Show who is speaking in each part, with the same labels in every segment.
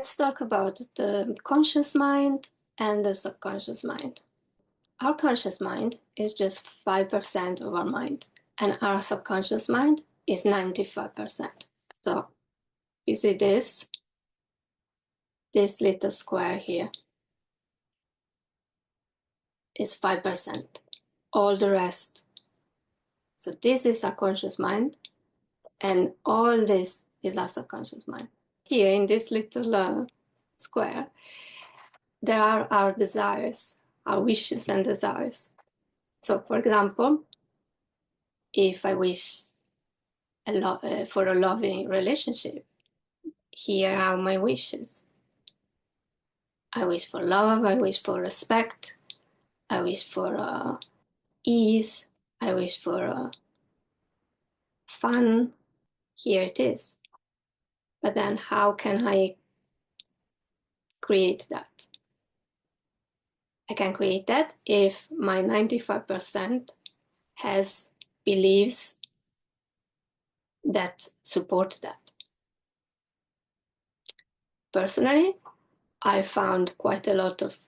Speaker 1: let's talk about the conscious mind and the subconscious mind. Our conscious mind is just 5% of our mind, and our subconscious mind is 95%. So you see this little square here is 5%. All the rest. So this is our conscious mind, and all this is our subconscious mind. Here in this little square, there are our desires, our wishes and desires. So, for example, if I wish for a loving relationship, here are my wishes. I wish for love, I wish for respect, I wish for ease, I wish for fun. Here it is. But then how can I create that? I can create that if my 95% has beliefs that support that. Personally, I found quite a lot of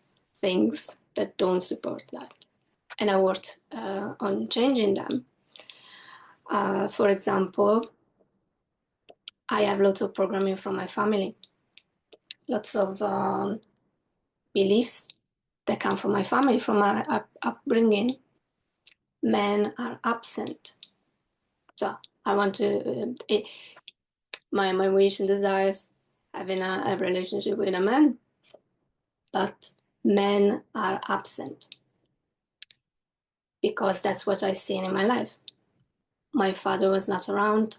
Speaker 1: things that don't support that, and I worked on changing them. For example, I have lots of programming from my family, lots of beliefs that come from my family, from my upbringing. Men are absent. So I want to, my wish and desires having a relationship with a man, but men are absent because that's what I've seen in my life. My father was not around.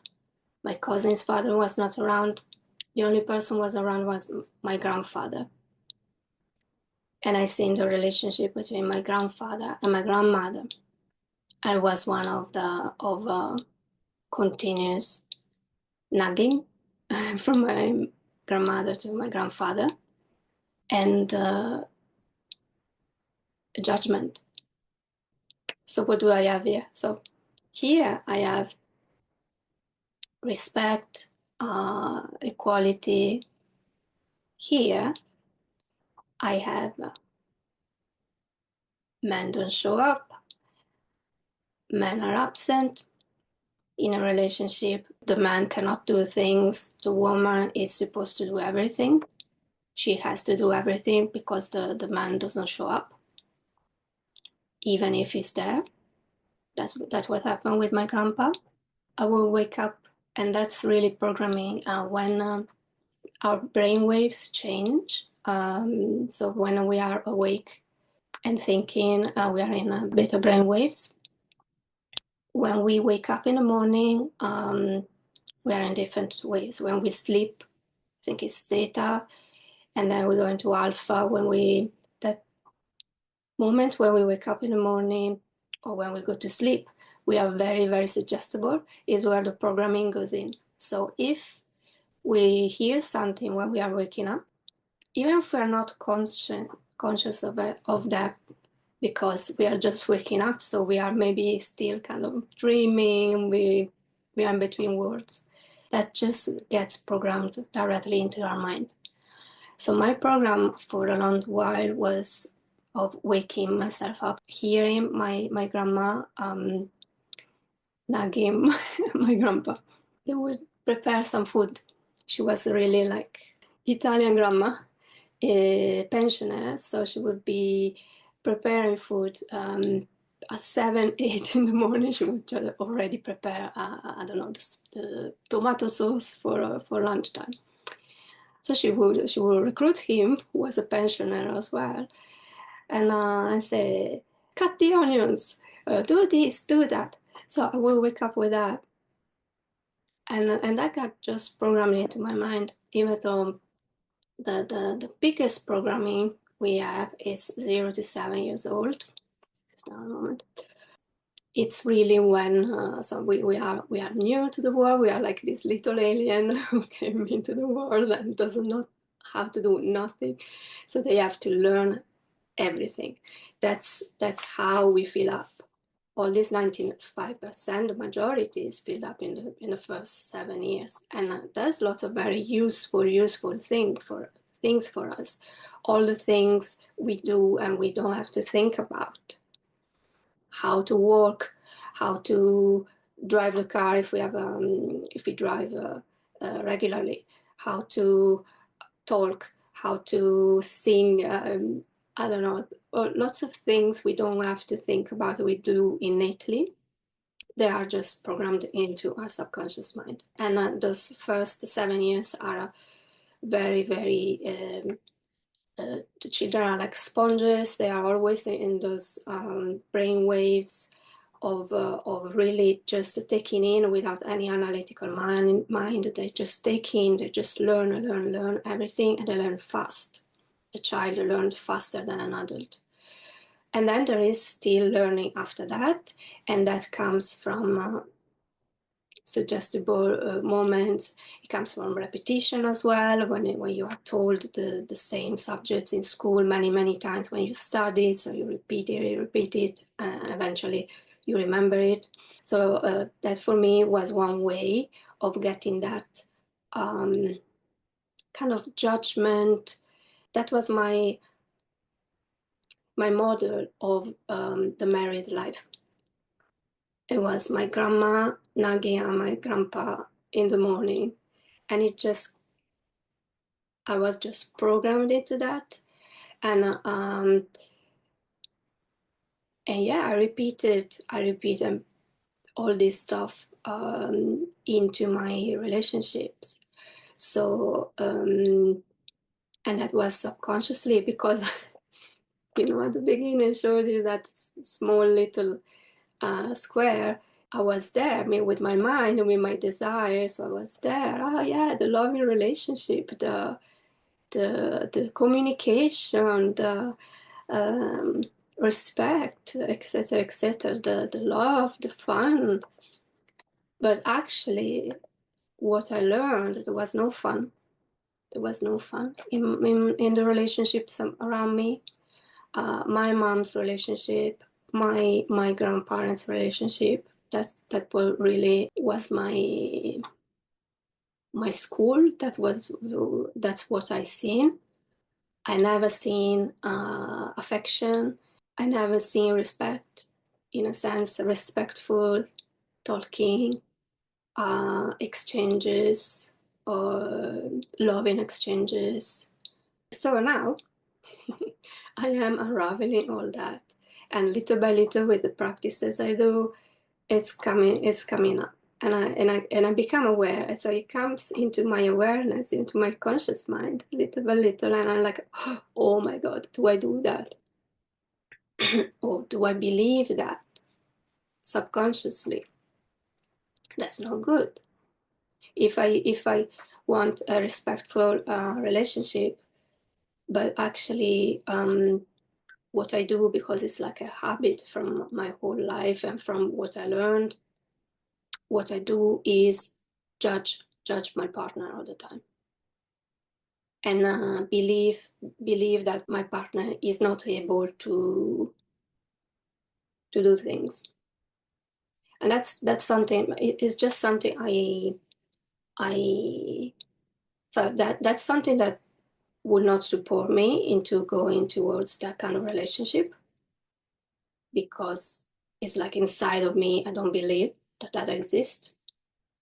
Speaker 1: My cousin's father was not around. The only person who was around was my grandfather. And I seen the relationship between my grandfather and my grandmother. I was one of continuous nagging from my grandmother to my grandfather, and judgment. So what do I have here? So here I have respect, equality. Here I have men don't show up, men are absent. In a relationship, the man cannot do things. The woman is supposed to do everything. She has to do everything because the man does not show up, even if he's there. That's what happened with my grandpa. I will wake up, and that's really programming when our brain waves change. So when we are awake and thinking, we are in beta brain waves. When we wake up in the morning, we are in different ways. When we sleep, I think it's theta, and then we go into alpha that moment when we wake up in the morning or when we go to sleep, we are very, very suggestible, is where the programming goes in. So if we hear something when we are waking up, even if we are not conscious of that, because we are just waking up, so we are maybe still kind of dreaming, we are in between worlds, that just gets programmed directly into our mind. So my program for a long while was of waking myself up, hearing my grandma nagging my grandpa. They would prepare some food. She was really like Italian grandma, a pensioner, so she would be preparing food at 7, 8 in the morning. She would already prepare, I don't know, the tomato sauce for lunchtime. So she would recruit him, who was a pensioner as well, and I say, cut the onions, do this, do that. So I will wake up with that, and that got just programmed into my mind, even though the biggest programming we have is 0 to 7 years old. Just now a moment. It's really when so we are new to the world. We are like this little alien who came into the world and doesn't know how to do nothing. So they have to learn everything. That's how we fill up. All this 95%, the majority is filled up in the first 7 years, and there's lots of very useful thing for things for us, all the things we do and we don't have to think about. How to walk, how to drive the car if we drive regularly, how to talk, how to sing, I don't know, lots of things we don't have to think about, we do innately. They are just programmed into our subconscious mind. And those first 7 years are very, very, the children are like sponges. They are always in those brain waves of really just taking in without any analytical mind. They just take in, they just learn everything, and they learn fast. A child learns faster than an adult. And then there is still learning after that, and that comes from suggestible moments. It comes from repetition as well, when you are told the same subjects in school many times, when you study, so you repeat it, and eventually you remember it. So that for me was one way of getting that kind of judgment. That was my model of the married life. It was my grandma nagging at my grandpa in the morning, and I was just programmed into that, and yeah, I repeated all this stuff into my relationships. So and that was subconsciously, because at the beginning I showed you that small little square. I was there, with my mind and with my desires. I was there. Oh yeah, the loving relationship, the communication, the respect, etc., etc., the love, the fun. But actually, what I learned, there was no fun. There was no fun in the relationships around me. My mom's relationship, my grandparents' relationship. That really was my school. That's what I seen. I never seen affection. I never seen respect, in a sense, respectful talking, exchanges, or loving exchanges. So now I am unraveling all that, and little by little, with the practices I do, it's coming up, and I become aware. So it comes into my awareness, into my conscious mind, little by little, and I'm like, oh my God, do I do that? Or do I believe that subconsciously? That's not good. If I want a respectful relationship, but actually what I do, because it's like a habit from my whole life and from what I learned, what I do is judge my partner all the time, and believe that my partner is not able to do things. And that's something. It's just something I so that's something that would not support me into going towards that kind of relationship, because it's like inside of me, I don't believe that exists.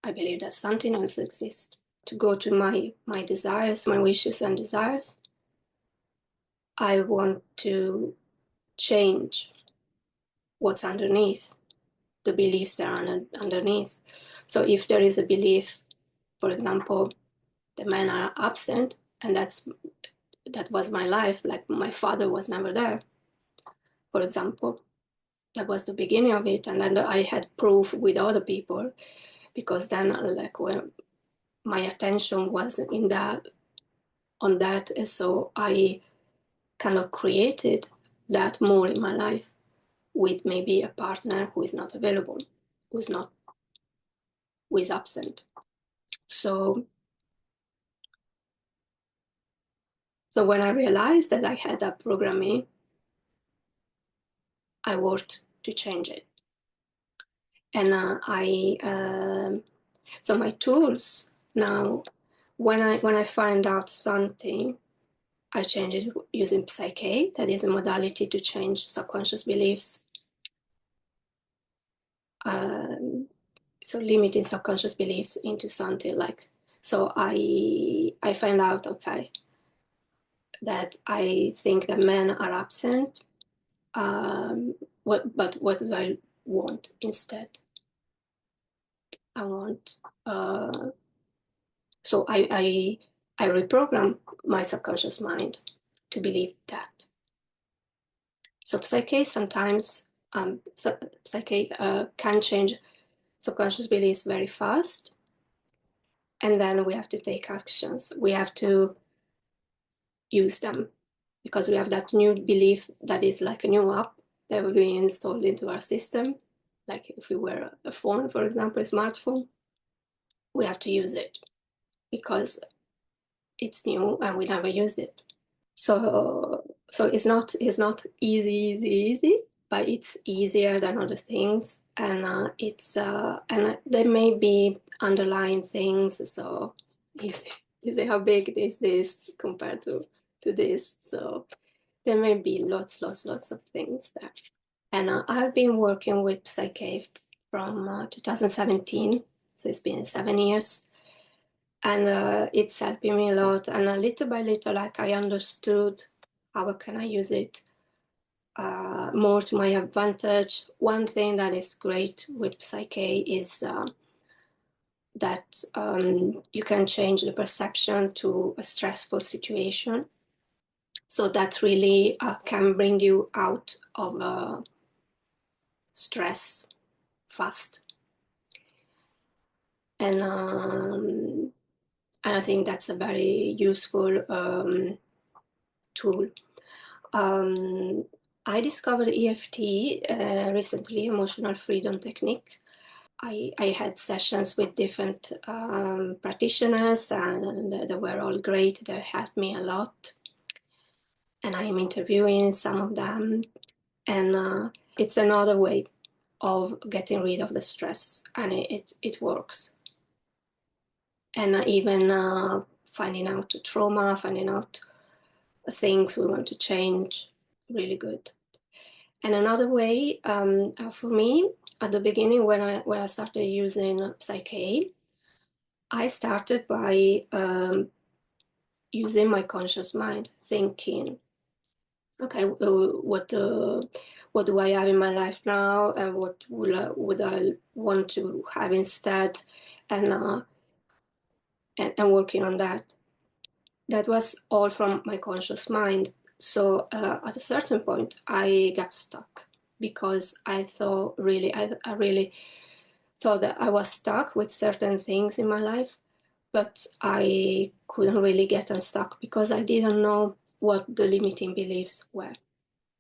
Speaker 1: I believe that something else exists. To go to my desires, my wishes and desires, I want to change what's underneath, the beliefs that are underneath. So if there is a belief, for example, the men are absent, and that was my life, like my father was never there, for example. That was the beginning of it, and then I had proof with other people, because then, like, when my attention was on that, so I kind of created that more in my life, with maybe a partner who is not available, who's not who is absent. So when I realized that I had that programming, I worked to change it. And so my tools now, when I find out something, I changed it using PSYCH-K. That is a modality to change subconscious beliefs. So limiting subconscious beliefs into something like, so I find out, okay, that I think that men are absent. But what do I want instead? I want, so I reprogram my subconscious mind to believe that. So PSYCH-K sometimes, PSYCH-K can change subconscious beliefs very fast. And then we have to take actions. We have to use them because we have that new belief that is like a new app that will be installed into our system. Like if we were a phone, for example, a smartphone, we have to use it because it's new and we never used it. So it's not easy, but it's easier than other things, and and there may be underlying things. So you see how big is this compared to this. So there may be lots of things there. And I've been working with PSYCH-K from 2017, so it's been 7 years. And it's helping me a lot. And little by little, like I understood how can I use it more to my advantage. One thing that is great with PSYCH-K is that you can change the perception to a stressful situation. So that really can bring you out of stress fast. And I think that's a very useful tool. I discovered EFT recently, emotional freedom technique. I had sessions with different practitioners, and they were all great. They helped me a lot. And I am interviewing some of them. And it's another way of getting rid of the stress, and it works. And even finding out trauma, finding out things we want to change, really good. And another way for me, at the beginning when I started using PSYCH-K, I started by using my conscious mind, thinking, okay, what do I have in my life now, and what would I want to have instead, and working on that. That was all from my conscious mind. So at a certain point, I got stuck because I thought really, I really thought that I was stuck with certain things in my life, but I couldn't really get unstuck because I didn't know what the limiting beliefs were.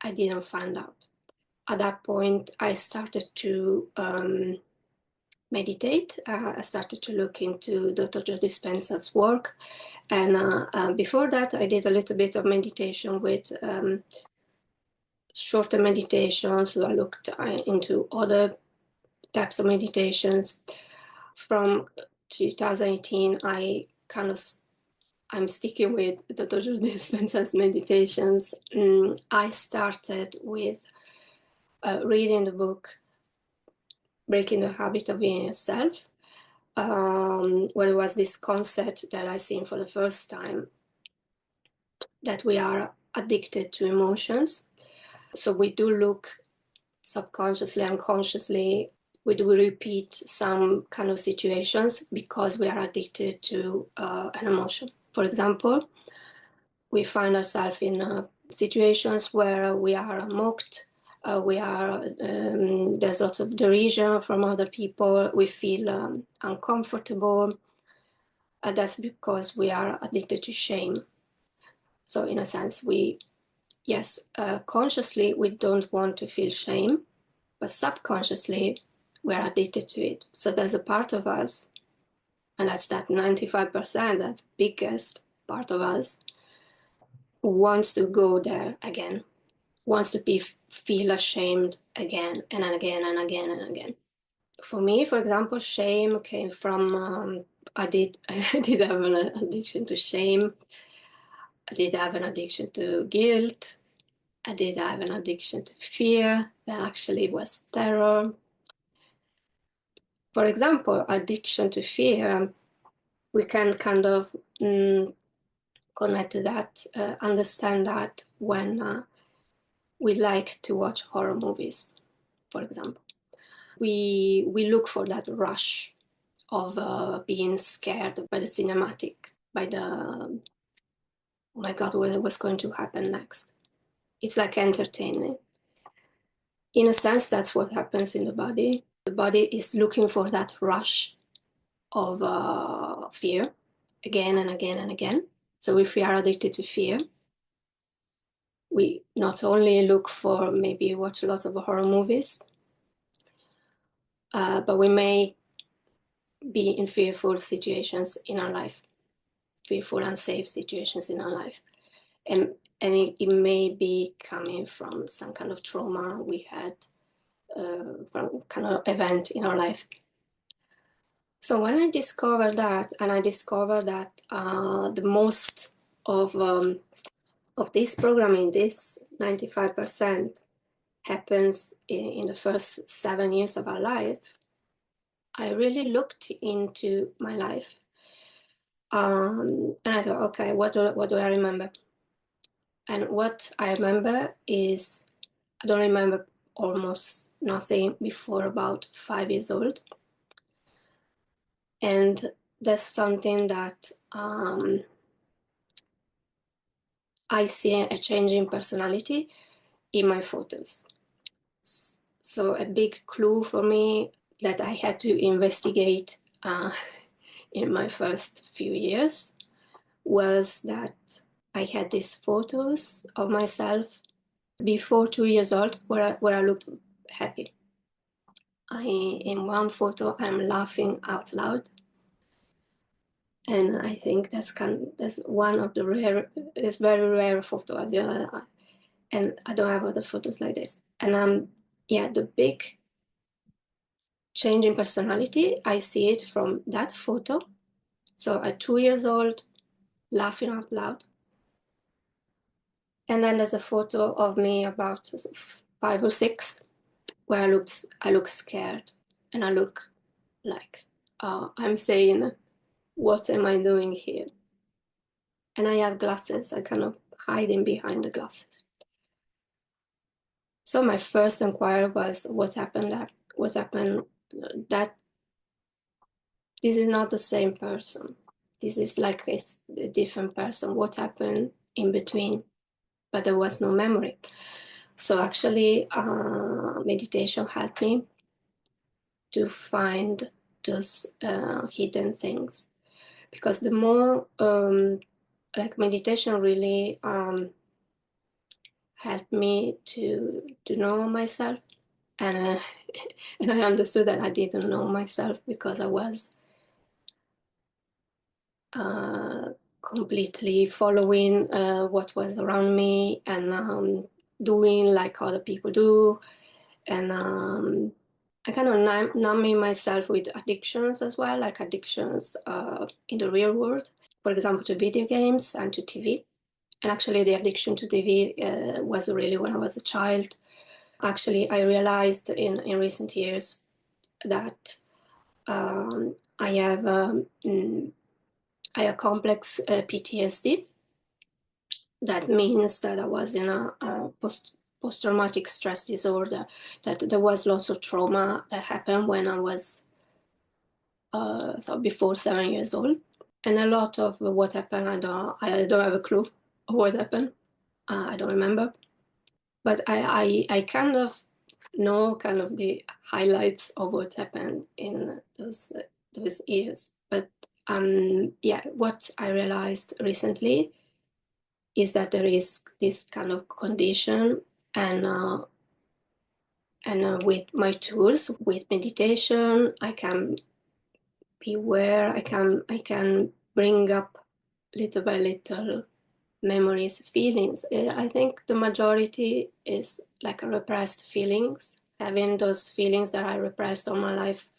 Speaker 1: I didn't find out. At that point, I started to meditate. I started to look into Dr. Joe Dispenza's work. And before that, I did a little bit of meditation with shorter meditations. So I looked into other types of meditations. From 2018, I'm sticking with Dr. Joe Dispenza's meditations. I started with reading the book Breaking the Habit of Being Yourself, where it was this concept that I seen for the first time, that we are addicted to emotions. So we do look subconsciously, unconsciously, we do repeat some kind of situations because we are addicted to an emotion. For example, we find ourselves in situations where we are mocked, there's lots of derision from other people, we feel uncomfortable. That's because we are addicted to shame. So in a sense, consciously we don't want to feel shame, but subconsciously we're addicted to it. So there's a part of us, and that's that 95%, that biggest part of us, who wants to go there again, wants to feel ashamed again and again and again and again. For me, for example, shame came from I did have an addiction to shame. I did have an addiction to guilt. I did have an addiction to fear that actually was terror. For example, addiction to fear, we can kind of connect to that, understand that when we like to watch horror movies, for example. We look for that rush of being scared by the cinematic, by the, oh my God, what's going to happen next? It's like entertainment. In a sense, that's what happens in the body. The body is looking for that rush of fear again and again and again. So if we are addicted to fear, we not only look for maybe watch lots of horror movies, but we may be in fearful situations in our life, fearful, unsafe situations in our life. And it may be coming from some kind of trauma we had, from kind of event in our life. So when I discovered that, and I discovered that the most of this programming, this 95%, happens in the first 7 years of our life, I really looked into my life. And I thought, okay, what do I remember? And what I remember is, I don't remember almost nothing before about 5 years old. And that's something that I see a change in personality in my photos. So a big clue for me that I had to investigate in my first few years was that I had these photos of myself before 2 years old where I looked happy. In one photo, I'm laughing out loud. And I think that's one of the rare, it's very rare photo. And I don't have other photos like this. And the big change in personality, I see it from that photo. So at 2 years old, laughing out loud. And then there's a photo of me about 5 or 6, where I look scared, and I look like I'm saying, what am I doing here? And I have glasses. I kind of hiding behind the glasses. So my first inquiry was, what happened there? What happened that this is not the same person. This is like a different person. What happened in between? But there was no memory. So actually, meditation helped me to find those hidden things. Because the more, like meditation really helped me to know myself. And and I understood that I didn't know myself because I was completely following what was around me and doing like other people do. And I kind of numbing myself with addictions as well, like addictions in the real world. For example, to video games and to TV. And actually the addiction to TV was really when I was a child. Actually, I realized in recent years that I have complex PTSD. That means that I was in a post-traumatic stress disorder, that there was lots of trauma that happened when I was so before 7 years old. And a lot of what happened, I don't have a clue of what happened. I don't remember. But I kind of know kind of the highlights of what happened in those years. But what I realized recently is that there is this kind of condition, and with my tools, with meditation, I can be aware. I can bring up little by little memories, feelings. I think the majority is like a repressed feelings, having those feelings that I repressed all my life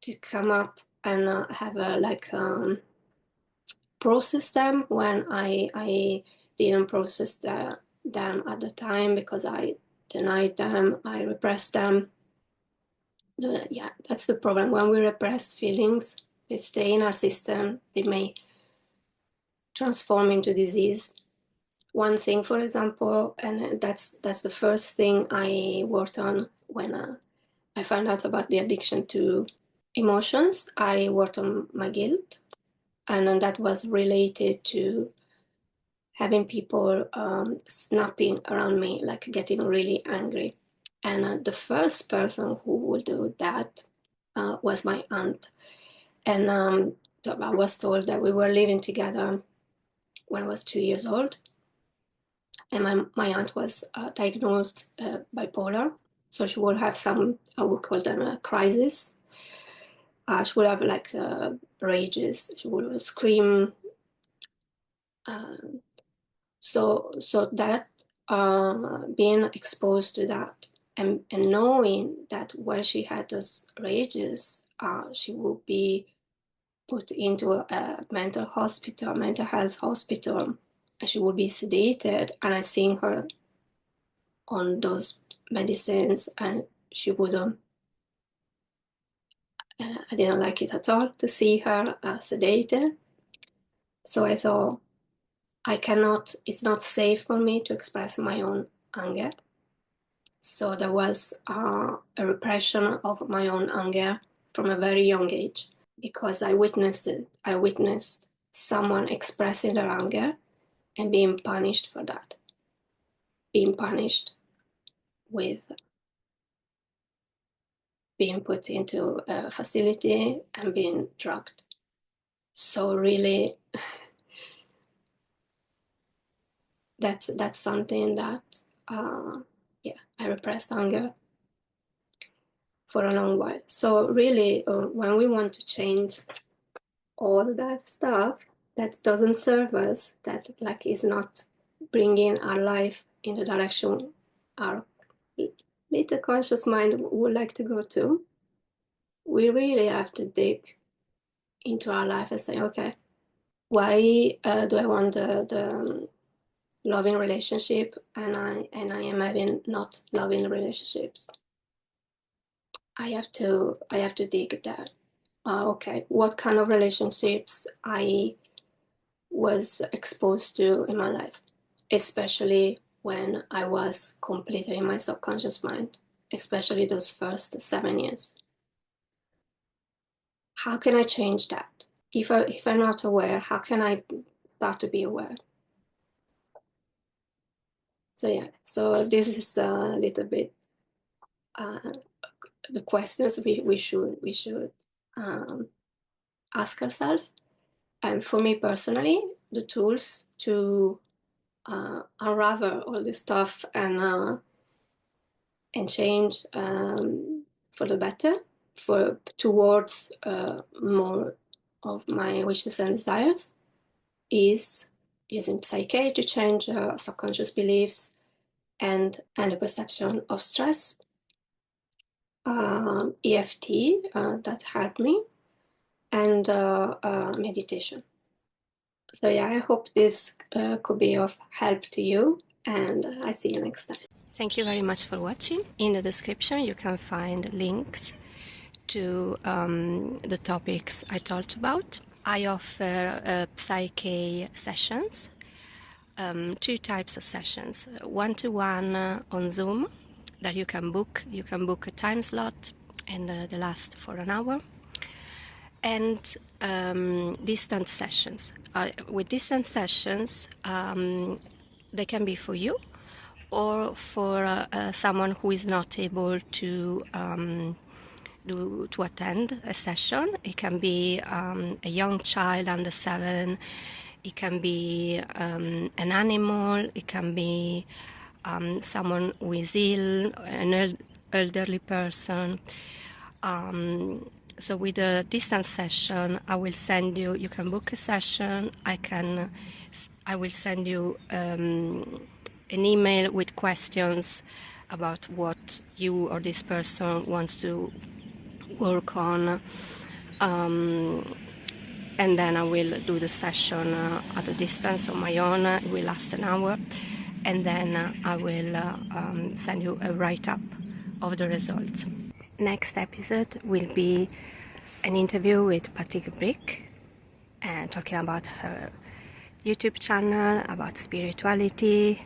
Speaker 1: to come up and have a process them when I didn't process them at the time because I denied them, I repressed them. Yeah, that's the problem. When we repress feelings, they stay in our system, they may transform into disease. One thing, for example, and that's the first thing I worked on when I found out about the addiction to emotions. I worked on my guilt, and that was related to having people snapping around me, like getting really angry. And the first person who would do that was my aunt. And I was told that we were living together when I was 2 years old. And my aunt was diagnosed bipolar. So she would have some, I would call them a crisis. She would have like rages. She would scream. Uh, so that being exposed to that and knowing that when she had those rages, she would be put into a mental hospital, mental health hospital, and she would be sedated. And I seen her on those medicines, and she wouldn't. I didn't like it at all to see her sedated. So I thought, I cannot. It's not safe for me to express my own anger. So there was a repression of my own anger from a very young age because I witnessed it. I witnessed someone expressing their anger and being punished for that, being punished with being put into a facility and being drugged. So really, that's something that, yeah, I repressed anger for a long while. So really, when we want to change all that stuff that doesn't serve us, that like is not bringing our life in the direction our little conscious mind would like to go to, we really have to dig into our life and say, okay, why do I want the loving relationship and I am having not loving relationships? I have to dig there. Okay, what kind of relationships I was exposed to in my life, especially when I was completely in my subconscious mind, especially those first 7 years. How can I change that? If I'm not aware, how can I start to be aware? So yeah, so this is a little bit the questions we should ask ourselves. And for me personally, the tools to unravel all this stuff and change for the better, for towards more of my wishes and desires, is using PSYCH-K to change subconscious beliefs and the perception of stress. EFT that helped me, and meditation. So yeah, I hope this could be of help to you, and I see you next time. Thank you very much for watching. In the description you can find links to the topics I talked about. I offer PSYCH-K sessions, two types of sessions, one-to-one on Zoom that you can book. You can book a time slot and they last for an hour. And distant sessions. With distant sessions, they can be for you or for someone who is not able to attend a session. It can be a young child under 7. It can be an animal. It can be someone who is ill, an elderly person. So with a distance session, I will send you. You can book a session. I will send you an email with questions about what you or this person wants to work on. and then I will do the session at a distance on my own. It will last an hour, and then I will send you a write-up of the results. Next episode will be an interview with Patrick Brick, and talking about her YouTube channel, about spirituality,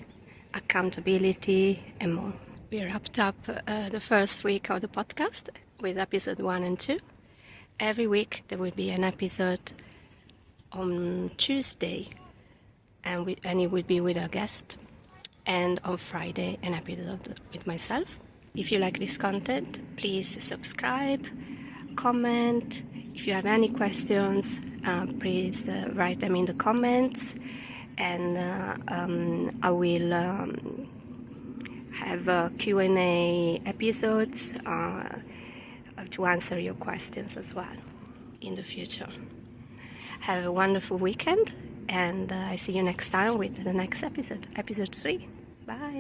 Speaker 1: accountability, and more. We wrapped up the first week of the podcast with episode 1 and 2. Every week there will be an episode on Tuesday, and it will be with a guest, and on Friday an episode with myself. If you like this content, please subscribe, comment. If you have any questions, please write them in the comments, and I will have Q&A episodes to answer your questions as well in the future. Have a wonderful weekend, and I see you next time with the next episode, episode 3. Bye.